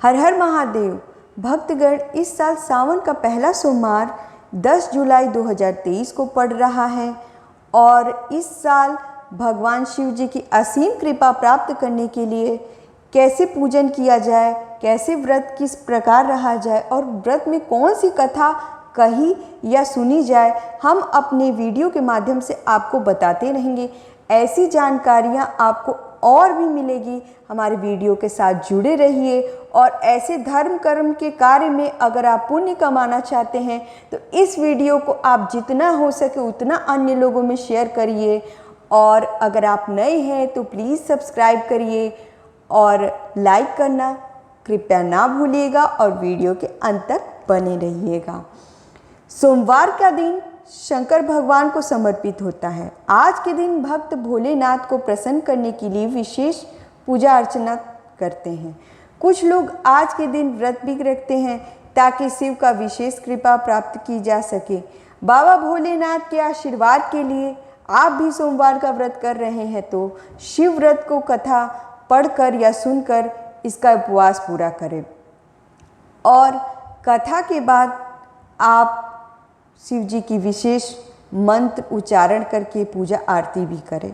हर हर महादेव। भक्तगण, इस साल सावन का पहला सोमवार 10 जुलाई 2023 को पड़ रहा है और इस साल भगवान शिव जी की असीम कृपा प्राप्त करने के लिए कैसे पूजन किया जाए, कैसे व्रत किस प्रकार रहा जाए और व्रत में कौन सी कथा कही या सुनी जाए, हम अपने वीडियो के माध्यम से आपको बताते रहेंगे। ऐसी जानकारियां आपको और भी मिलेगी। हमारे वीडियो के साथ जुड़े रहिए और ऐसे धर्म कर्म के कार्य में अगर आप पुण्य कमाना चाहते हैं तो इस वीडियो को आप जितना हो सके उतना अन्य लोगों में शेयर करिए। और अगर आप नए हैं तो प्लीज़ सब्सक्राइब करिए और लाइक करना कृपया ना भूलिएगा और वीडियो के अंत तक बने रहिएगा। सोमवार का दिन शंकर भगवान को समर्पित होता है। आज के दिन भक्त भोलेनाथ को प्रसन्न करने के लिए विशेष पूजा अर्चना करते हैं। कुछ लोग आज के दिन व्रत भी रखते हैं ताकि शिव का विशेष कृपा प्राप्त की जा सके। बाबा भोलेनाथ के आशीर्वाद के लिए आप भी सोमवार का व्रत कर रहे हैं तो शिव व्रत को कथा पढ़कर या सुनकर इसका उपवास पूरा करें और कथा के बाद आप शिव जी की विशेष मंत्र उच्चारण करके पूजा आरती भी करें।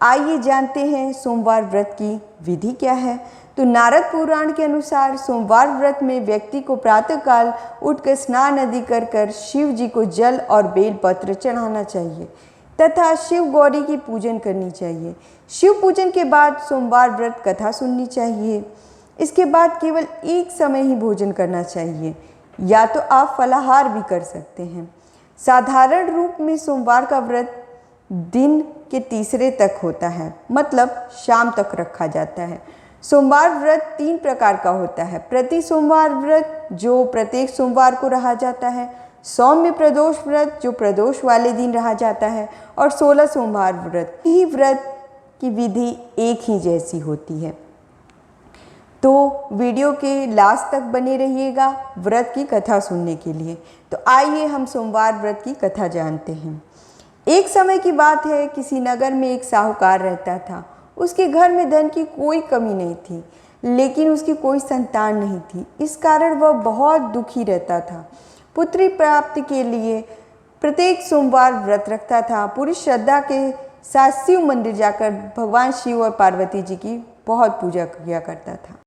आइए जानते हैं सोमवार व्रत की विधि क्या है। तो नारद पुराण के अनुसार सोमवार व्रत में व्यक्ति को प्रातःकाल उठकर स्नान आदि कर शिव जी को जल और बेलपत्र चढ़ाना चाहिए तथा शिव गौरी की पूजन करनी चाहिए। शिव पूजन के बाद सोमवार व्रत कथा सुननी चाहिए। इसके बाद केवल एक समय ही भोजन करना चाहिए या तो आप फलाहार भी कर सकते हैं। साधारण रूप में सोमवार का व्रत दिन के तीसरे तक होता है, मतलब शाम तक रखा जाता है। सोमवार व्रत 3 प्रकार का होता है। प्रति सोमवार व्रत जो प्रत्येक सोमवार को रहा जाता है, सौम्य प्रदोष व्रत जो प्रदोष वाले दिन रहा जाता है और 16 सोमवार व्रत। ही व्रत की विधि एक ही जैसी होती है। तो वीडियो के लास्ट तक बने रहिएगा व्रत की कथा सुनने के लिए। तो आइए हम सोमवार व्रत की कथा जानते हैं। एक समय की बात है, किसी नगर में एक साहूकार रहता था। उसके घर में धन की कोई कमी नहीं थी, लेकिन उसकी कोई संतान नहीं थी। इस कारण वह बहुत दुखी रहता था। पुत्री प्राप्ति के लिए प्रत्येक सोमवार व्रत रखता था। पूरी श्रद्धा के साथ शिव मंदिर जाकर भगवान शिव और पार्वती जी की बहुत पूजा किया करता था।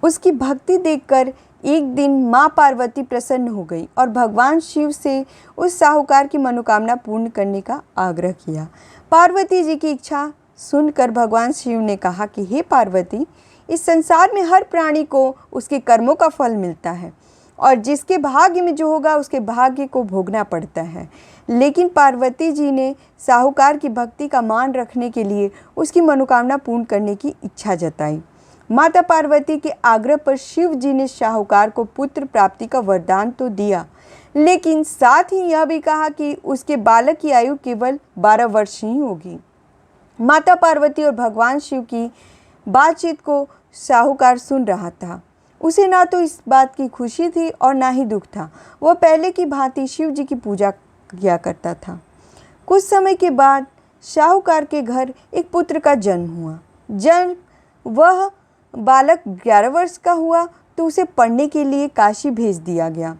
उसकी भक्ति देखकर एक दिन माँ पार्वती प्रसन्न हो गई और भगवान शिव से उस साहूकार की मनोकामना पूर्ण करने का आग्रह किया। पार्वती जी की इच्छा सुनकर भगवान शिव ने कहा कि हे पार्वती, इस संसार में हर प्राणी को उसके कर्मों का फल मिलता है और जिसके भाग्य में जो होगा उसके भाग्य को भोगना पड़ता है। लेकिन पार्वती जी ने साहूकार की भक्ति का मान रखने के लिए उसकी मनोकामना पूर्ण करने की इच्छा जताई। माता पार्वती के आग्रह पर शिव जी ने साहूकार को पुत्र प्राप्ति का वरदान तो दिया, लेकिन साथ ही यह भी कहा कि उसके बालक की आयु केवल 12 वर्ष ही होगी। माता पार्वती और भगवान शिव की बातचीत को साहूकार सुन रहा था। उसे ना तो इस बात की खुशी थी और ना ही दुख था। वह पहले की भांति शिव जी की पूजा किया करता था। कुछ समय के बाद साहूकार के घर एक पुत्र का जन्म हुआ। जब वह बालक 11 वर्ष का हुआ तो उसे पढ़ने के लिए काशी भेज दिया गया।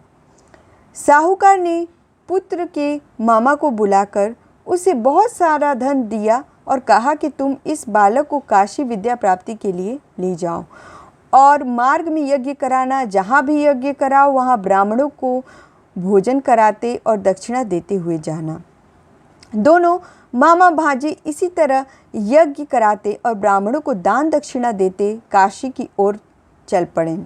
साहूकार ने पुत्र के मामा को बुलाकर उसे बहुत सारा धन दिया और कहा कि तुम इस बालक को काशी विद्या प्राप्ति के लिए ले जाओ और मार्ग में यज्ञ कराना। जहाँ भी यज्ञ कराओ वहाँ ब्राह्मणों को भोजन कराते और दक्षिणा देते हुए जाना। दोनों मामा भांजे इसी तरह यज्ञ कराते और ब्राह्मणों को दान दक्षिणा देते काशी की ओर चल पड़े।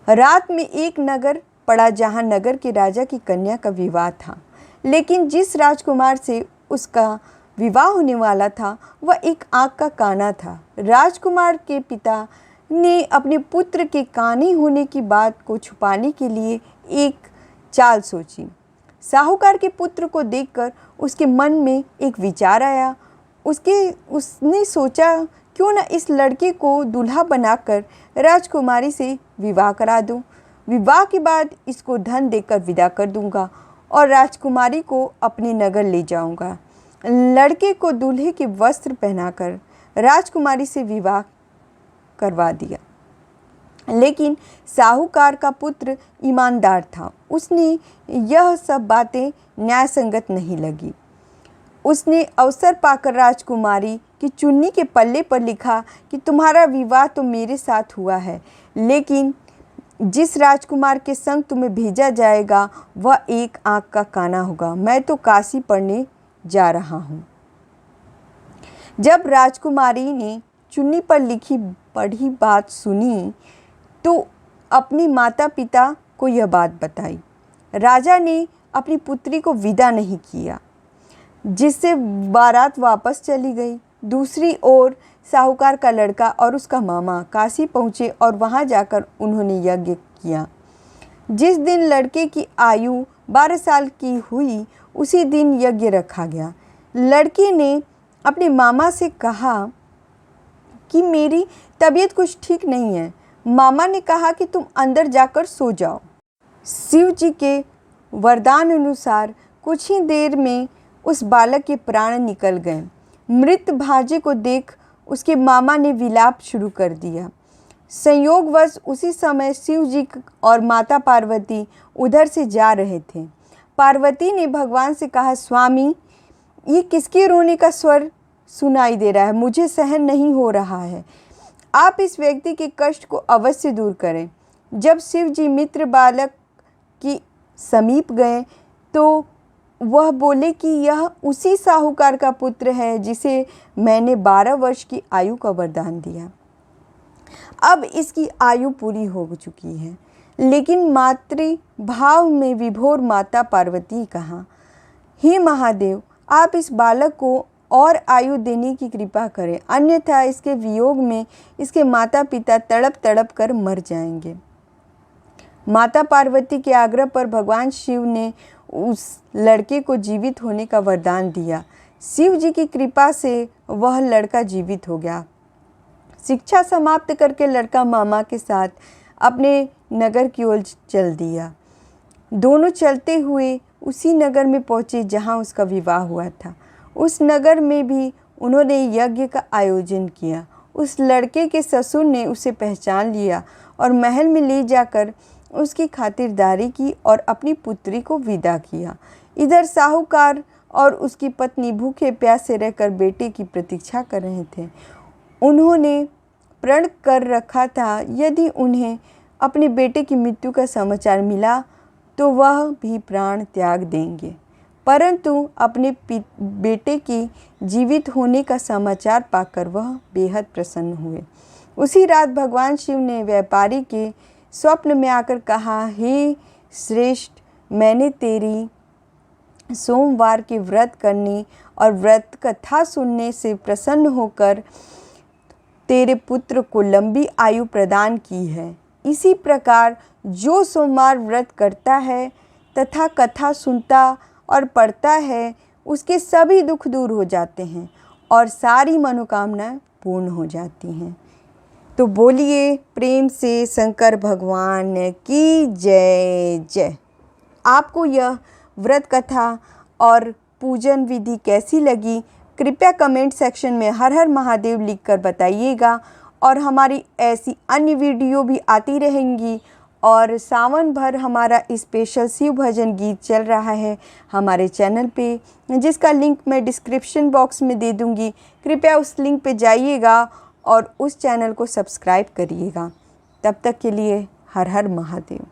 रात में एक नगर पड़ा जहाँ नगर के राजा की कन्या का विवाह था, लेकिन जिस राजकुमार से उसका विवाह होने वाला था वह एक आँख का काना था। राजकुमार के पिता ने अपने पुत्र के काने होने की बात को छुपाने के लिए एक चाल सोची। साहूकार के पुत्र को देखकर उसके मन में एक विचार आया। उसने सोचा क्यों न इस लड़के को दूल्हा बनाकर राजकुमारी से विवाह करा दूं। विवाह के बाद इसको धन देकर विदा कर दूंगा और राजकुमारी को अपने नगर ले जाऊंगा। लड़के को दूल्हे के वस्त्र पहनाकर राजकुमारी से विवाह करवा दिया। लेकिन साहूकार का पुत्र ईमानदार था। उसने यह सब बातें न्यायसंगत नहीं लगी। उसने अवसर पाकर राजकुमारी की चुन्नी के पल्ले पर लिखा कि तुम्हारा विवाह तो मेरे साथ हुआ है, लेकिन जिस राजकुमार के संग तुम्हें भेजा जाएगा वह एक आंख का काना होगा। मैं तो काशी पढ़ने जा रहा हूँ। जब राजकुमारी ने चुन्नी पर लिखी पढ़ी बात सुनी तो अपने माता पिता को यह बात बताई। राजा ने अपनी पुत्री को विदा नहीं किया, जिससे बारात वापस चली गई। दूसरी ओर साहूकार का लड़का और उसका मामा काशी पहुँचे और वहाँ जाकर उन्होंने यज्ञ किया। जिस दिन लड़के की आयु 12 साल की हुई उसी दिन यज्ञ रखा गया। लड़के ने अपने मामा से कहा कि मेरी तबीयत कुछ ठीक नहीं है। मामा ने कहा कि तुम अंदर जाकर सो जाओ। शिव जी के वरदान अनुसार कुछ ही देर में उस बालक के प्राण निकल गए। मृत भांजे को देख उसके मामा ने विलाप शुरू कर दिया। संयोगवश उसी समय शिव जी और माता पार्वती उधर से जा रहे थे। पार्वती ने भगवान से कहा, स्वामी, ये किसके रोने का स्वर सुनाई दे रहा है? मुझे सहन नहीं हो रहा है। आप इस व्यक्ति के कष्ट को अवश्य दूर करें। जब शिव जी मित्र बालक की समीप गए तो वह बोले कि यह उसी साहूकार का पुत्र है जिसे मैंने 12 वर्ष की आयु का वरदान दिया। अब इसकी आयु पूरी हो चुकी है। लेकिन मातृ भाव में विभोर माता पार्वती कहा, हे महादेव, आप इस बालक को और आयु देने की कृपा करें, अन्यथा इसके वियोग में इसके माता पिता तड़प तड़प कर मर जाएंगे। माता पार्वती के आग्रह पर भगवान शिव ने उस लड़के को जीवित होने का वरदान दिया। शिव जी की कृपा से वह लड़का जीवित हो गया। शिक्षा समाप्त करके लड़का मामा के साथ अपने नगर की ओर चल दिया। दोनों चलते हुए उसी नगर में पहुँचे जहाँ उसका विवाह हुआ था। उस नगर में भी उन्होंने यज्ञ का आयोजन किया। उस लड़के के ससुर ने उसे पहचान लिया और महल में ले जाकर उसकी खातिरदारी की और अपनी पुत्री को विदा किया। इधर साहूकार और उसकी पत्नी भूखे प्यासे रहकर बेटे की प्रतीक्षा कर रहे थे। उन्होंने प्रण कर रखा था यदि उन्हें अपने बेटे की मृत्यु का समाचार मिला तो वह भी प्राण त्याग देंगे, परंतु अपने बेटे की जीवित होने का समाचार पाकर वह बेहद प्रसन्न हुए। उसी रात भगवान शिव ने व्यापारी के स्वप्न में आकर कहा, हे श्रेष्ठ, मैंने तेरी सोमवार के व्रत करने और व्रत कथा सुनने से प्रसन्न होकर तेरे पुत्र को लंबी आयु प्रदान की है। इसी प्रकार जो सोमवार व्रत करता है तथा कथा सुनता और पढ़ता है उसके सभी दुख दूर हो जाते हैं और सारी मनोकामनाएं पूर्ण हो जाती हैं। तो बोलिए प्रेम से शंकर भगवान की जय जय। आपको यह व्रत कथा और पूजन विधि कैसी लगी कृपया कमेंट सेक्शन में हर हर महादेव लिखकर बताइएगा। और हमारी ऐसी अन्य वीडियो भी आती रहेंगी और सावन भर हमारा स्पेशल शिव भजन गीत चल रहा है हमारे चैनल पे, जिसका लिंक मैं डिस्क्रिप्शन बॉक्स में दे दूँगी। कृपया उस लिंक पे जाइएगा और उस चैनल को सब्सक्राइब करिएगा। तब तक के लिए हर हर महादेव।